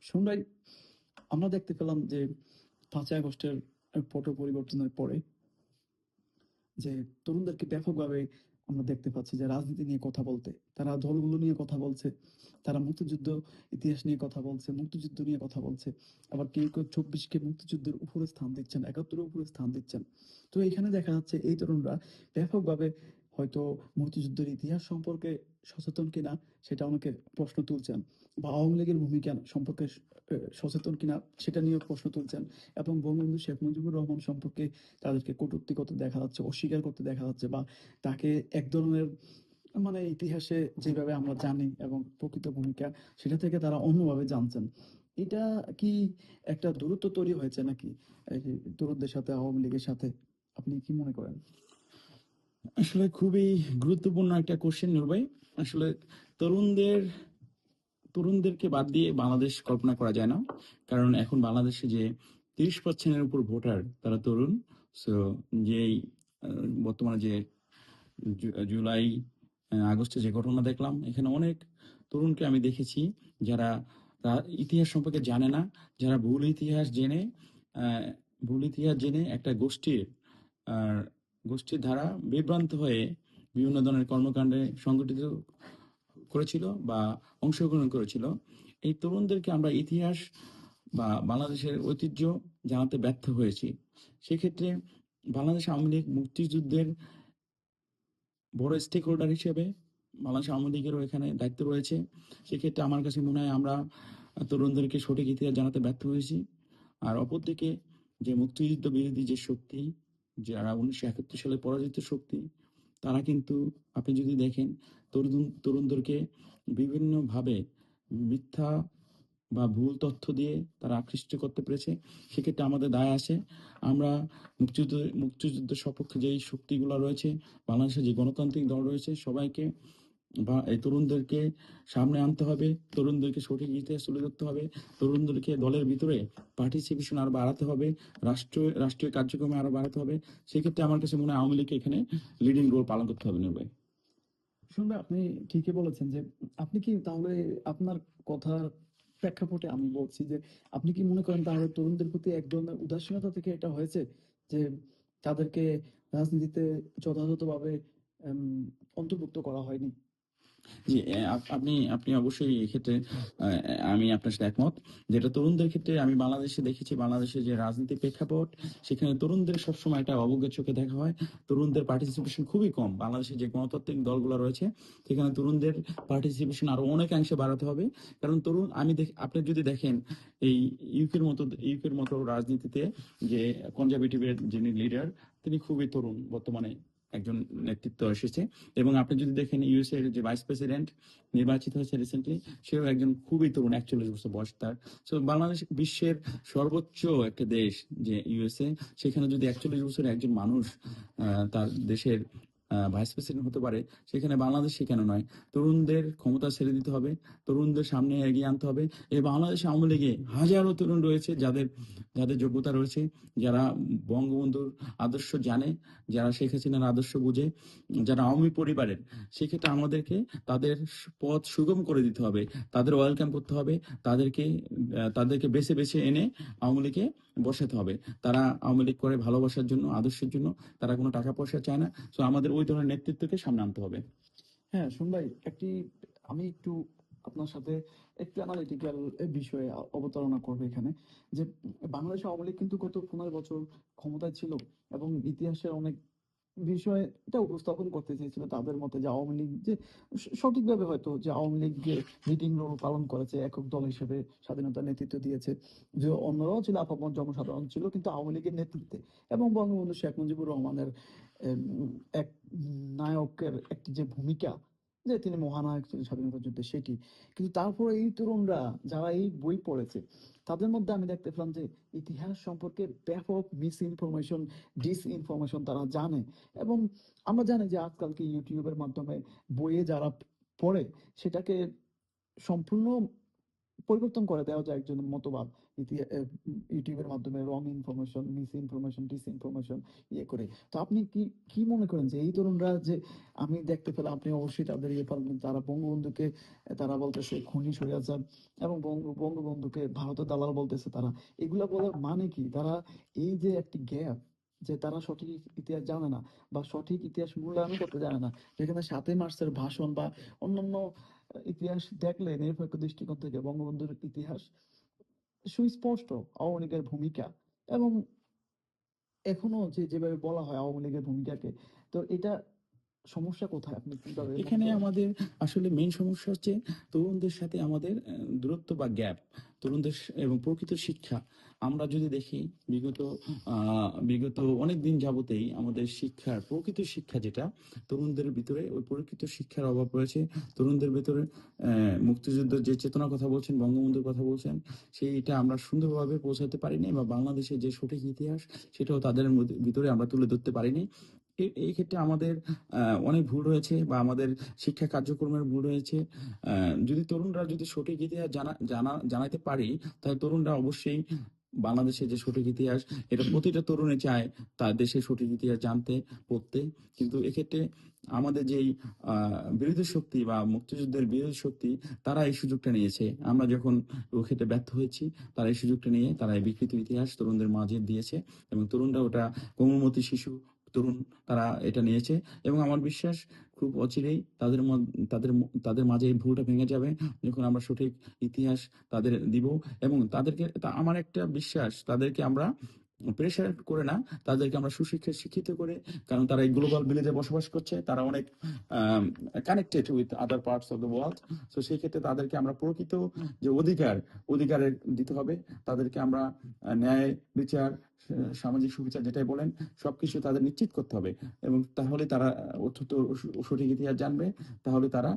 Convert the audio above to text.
সন্ধ্যায় আমরা দেখতে পেলাম যে ৫ই আগস্টের পট পরিবর্তনের পরে যে তরুণদেরকে ব্যাপকভাবে আমরা দেখতে পাচ্ছি যে রাজনীতি নিয়ে কথা বলতে। তারা দলগুলো নিয়ে কথা বলছে। তারা মুক্তিযুদ্ধ ইতিহাস নিয়ে কথা বলছে, মুক্তিযুদ্ধ নিয়ে কথা বলছে। আবার কেউ ২৪ কে মুক্তিযুদ্ধের উপরে স্থান দিচ্ছেন, ৭১ এর উপরে স্থান দিচ্ছেন। তো এখানে দেখা যাচ্ছে এই তরুণরা ব্যাপকভাবে হয়তো মুক্তিযুদ্ধের ইতিহাস সম্পর্কে সচেতন কিনা সেটা অনেকে প্রশ্ন তুলছেন। বা আওয়ামী লীগের ভূমিকা সম্পর্কে সচেতন কিনা সেটা নিয়েও প্রশ্ন তুলছেন। এবং বঙ্গবন্ধু শেখ মুজিবুর রহমান সম্পর্কে তাদেরকে কটূক্তি করতে দেখা যাচ্ছে, অস্বীকার করতে দেখা যাচ্ছে বা তাকে এক ধরনের মানে ইতিহাসে যেভাবে আমরা জানি এবং প্রকৃত ভূমিকা সেটা থেকে তারা অন্যভাবে জানছেন। এটা কি একটা দূরত্ব তৈরি হয়েছে নাকি এই যে তরুণদের সাথে আওয়ামী লীগের সাথে? আপনি কি মনে করেন? আসলে খুবই গুরুত্বপূর্ণ একটা কোশ্চেন নূর ভাই। আসলে তরুণদের তরুণদেরকে বাদ দিয়ে বাংলাদেশ কল্পনা করা যায় না। কারণ এখন বাংলাদেশে যে ৩০% উপর ভোটার তারা তরুণ। সো যেই বর্তমানে যে জুলাই আগস্টে যে ঘটনা দেখলাম, এখানে অনেক তরুণকে আমি দেখেছি যারা ইতিহাস সম্পর্কে জানে না, যারা ভুল ইতিহাস জেনে একটা গোষ্ঠীর দ্বারা বিভ্রান্ত হয়ে বিভিন্ন ধরনের কর্মকাণ্ডে সংগঠিত করেছিল বা অংশগ্রহণ করেছিল। এই তরুণদেরকে আমরা ইতিহাস বা বাংলাদেশের ঐতিহ্য জানাতে ব্যর্থ হয়েছি। সেক্ষেত্রে বাংলাদেশ আওয়ামী লীগ মুক্তিযুদ্ধের বড় স্টেক হোল্ডার হিসেবে বাংলাদেশ আওয়ামী লীগেরও এখানে দায়িত্ব রয়েছে। সেক্ষেত্রে আমার কাছে মনে হয় আমরা তরুণদেরকে সঠিক ইতিহাস জানাতে ব্যর্থ হয়েছি। আর অপরদিকে যে মুক্তিযুদ্ধ বিরোধী যে শক্তি, যারা ১৯৭১ সালে পরাজিত শক্তি, তারা কিন্তু আপনি যদি দেখেন তরুণদেরকে বিভিন্নভাবে মিথ্যা বা ভুল তথ্য দিয়ে তারা আকৃষ্ট করতে পেরেছে। সেক্ষেত্রে আমাদের দায় আছে আমরা মুক্তিযুদ্ধ সপক্ষে যেই শক্তিগুলো রয়েছে, বাংলাদেশে যে গণতান্ত্রিক দল রয়েছে, সবাইকে বা এই তরুণদেরকে সামনে আনতে হবে, তরুণদেরকে সঠিক ইতিহাস তুলে ধরতে হবে, তরুণদেরকে দলের ভিতরে পার্টিসিপেশন আরো বাড়াতে হবে, রাষ্ট্রীয় কার্যক্রমে আরো বাড়াতে হবে। সেক্ষেত্রে আমার কাছে মনে হয় আওয়ামী লীগকে এখানে লিডিং রোল পালন করতে হবে নির্বাই। শুনবে আপনি ঠিকই বলেছেন যে আপনি কি তাহলে আপনার কথার প্রেক্ষাপটে আমি বলছি যে আপনি কি মনে করেন তাহলে তরুণদের প্রতি এক ধরনের উদাসীনতা থেকে এটা হয়েছে যে তাদেরকে রাজনীতিতে যথাযথভাবে অন্তর্ভুক্ত করা হয়নি? জি, আপনি আপনি অবশ্যই এক্ষেত্রে আমি আপনার সাথে একমত। যেটা তরুণদের ক্ষেত্রে আমি বাংলাদেশে দেখেছি, বাংলাদেশের যে রাজনীতির প্রেক্ষাপট, সেখানে তরুণদের সবসময় একটা অবজ্ঞার চোখে দেখা হয়। তরুণদের পার্টিসিপেশন খুবই কম। বাংলাদেশের যে গণতান্ত্রিক দলগুলো রয়েছে, সেখানে তরুণদের পার্টিসিপেশন আরো অনেকাংশে বাড়াতে হবে। কারণ তরুণ আপনি যদি দেখেন এই ইউকের মতো রাজনীতিতে যে কনজারভেটিভের যিনি লিডার, তিনি খুবই তরুণ বর্তমানে একজন নেতৃত্ব এসেছে। এবং আপনি যদি দেখেন ইউএসএ এর যে ভাইস প্রেসিডেন্ট নির্বাচিত হয়েছে রিসেন্টলি, সেও একজন খুবই তরুণ, ৪১ বছর বয়স তার। সো বাংলাদেশ বিশ্বের সর্বোচ্চ একটা দেশ যে ইউএসএ, সেখানে যদি ৪১ বছরের একজন মানুষ তার দেশের ভাইস প্রেসিডেন্ট হতে পারে, সেখানে বাংলাদেশে কেন নয়? তরুণদের ক্ষমতা ছেড়ে দিতে হবে, তরুণদের সামনে এগিয়ে আনতে হবে। এই বাংলাদেশ আওয়ামী লীগে হাজারো তরুণ রয়েছে যাদের যাদের যোগ্যতা রয়েছে, যারা বঙ্গবন্ধুর আদর্শ জানে, যারা শেখ হাসিনার আদর্শ বুঝে, যারা আওয়ামী পরিবারের। সেক্ষেত্রে আমাদেরকে তাদের পথ সুগম করে দিতে হবে, তাদের ওয়েলকাম করতে হবে, তাদেরকে বেছে বেছে এনে আওয়ামী লীগে বসাতে হবে। তারা আওয়ামী লীগ করে ভালোবাসার জন্য, আদর্শের জন্য, তারা কোনো টাকা পয়সা চায় না। তো আমাদের ওই ধরনের নেতৃত্বকে সামনে আনতে হবে। হ্যাঁ, ভাই আমি একটু আপনার সাথে একটু অ্যানালিটিক্যাল বিষয়ে অবতারণা করব এখানে। যে বাংলাদেশ আওয়ামী লীগ কিন্তু গত ১৫ বছর ক্ষমতায় ছিল এবং ইতিহাসের অনেক বিষয়টা উপস্থাপন করতে চেয়েছিল তাদের মতে যে আওয়ামী লীগ যে সঠিকভাবে হয়তো যে আওয়ামী লীগ যে লিডিং রোল পালন করেছে, একক দল হিসেবে স্বাধীনতার নেতৃত্ব দিয়েছে। যে অন্যরাও ছিল, আপামর জনসাধারণ ছিল কিন্তু আওয়ামী লীগের নেতৃত্বে এবং বঙ্গবন্ধু শেখ মুজিবুর রহমানের এম এক নায়কের একটি যে ভূমিকা, যে তিনি মহানায়ক ছিলেন স্বাধীনতা যুদ্ধে সেটি। কিন্তু তারপরে এই তরুণরা যারা এই বই পড়েছে, তাদের মধ্যে আমি দেখতে পেলাম যে ইতিহাস সম্পর্কে ব্যাপক মিসইনফরমেশন, ডিসইনফরমেশন তারা জানে। এবং আমরা জানি যে আজকালকে ইউটিউবের মাধ্যমে বইয়ে যারা পড়ে সেটাকে সম্পূর্ণ পরিবর্তন করে দেওয়া যায় একজনের মতবাদ ইউটিউবের মাধ্যমে wrong information, misinformation, disinformation ইয়ে করে। তো আপনি কি মনে করেন যে এই তরুণরা যে আমি দেখতে পেলাম আপনি অবশ্যই তাদের ইয়ে পারবেন, তারা বঙ্গবন্ধুকে তারা বলতেছে খুনি স্বৈরাচার এবং বঙ্গবন্ধুকে ভারতের দালাল বলতেছে তারা। এগুলা বলার মানে কি? তারা এই যে একটি গ্যাপ, যে তারা সঠিক ইতিহাস জানে না বা সঠিক ইতিহাস মূল্যায়ন করতে জানে না। যেখানে ৭ই মার্চের ভাষণ বা অন্যান্য ইতিহাস দেখলে নিরপেক্ষ দৃষ্টিকোণ থেকে বঙ্গবন্ধুর ইতিহাস সুস্পষ্ট আওয়ামী লীগের ভূমিকা এবং এখনো যেভাবে বলা হয় আওয়ামী লীগের ভূমিকাকে, তো এটা সমস্যা কোথায়? আপনি কিভাবে মনে এখানে করেন? আমাদের আসলে মেইন সমস্যা হচ্ছে তরুণদের সাথে আমাদের দূরত্ব বা গ্যাপ, তরুণদের এবং প্রকৃত শিক্ষা। আমরা যদি দেখি বিগত বিগত অনেক দিন যাবতেই আমাদের শিক্ষার প্রকৃত শিক্ষা যেটা তরুণদের ভিতরে, ওই প্রকৃত শিক্ষার অভাব রয়েছে। তরুণদের ভিতরে মুক্তিযুদ্ধের যে চেতনার কথা বলছেন, বঙ্গবন্ধুর কথা বলছেন, সেইটা আমরা সুন্দরভাবে পৌঁছাতে পারিনি, বা বাংলাদেশের যে সঠিক ইতিহাস সেটাও তাদের ভিতরে আমরা তুলে ধরতে পারিনি। এই ক্ষেত্রে আমাদের অনেক ভুল রয়েছে, বা আমাদের শিক্ষা কার্যক্রমের ভুল রয়েছে। যদি তরুণরা যদি সঠিক ইতিহাস জানাতে পারি, তাহলে তরুণরা অবশ্যই বাংলাদেশের যে সঠিক ইতিহাস, এটা প্রতিটা তরুণে চায় তার দেশের সঠিক ইতিহাস জানতে, পড়তে। কিন্তু এক্ষেত্রে আমাদের যেই বিরোধী শক্তি বা মুক্তিযুদ্ধের বিরোধী শক্তি, তারা এই সুযোগটা নিয়েছে। আমরা যখন ও ক্ষেত্রে ব্যর্থ হয়েছি, তারা এই সুযোগটা নিয়ে তারা এই বিকৃত ইতিহাস তরুণদের মাঝে দিয়েছে, এবং তরুণরা ওটা কোমলমতি শিশু তরুণ, তারা এটা নিয়েছে। এবং আমার বিশ্বাস খুব অচিরেই তাদের মাঝে এই ভুলটা ভেঙে যাবে, যখন আমরা সঠিক ইতিহাস তাদের দিব। এবং তাদেরকে আমার একটা বিশ্বাস, তাদেরকে আমরা প্রেশার করে না, তাদেরকে আমরা শিক্ষিত করে, কারণ তারা এই গ্লোবাল ভিলেজে বসবাস করছে, তারা অনেক connected with other parts of the world. তো সেই ক্ষেত্রে তাদেরকে আমরা প্রকৃত যে অধিকারের দিতে হবে। তাদেরকে আমরা ন্যায় বিচার, সামাজিক সুবিচার যেটাই বলেন, সবকিছু তাদের নিশ্চিত করতে হবে। এবং তাহলে তারা সঠিক ইতিহাস জানবে, তাহলে তারা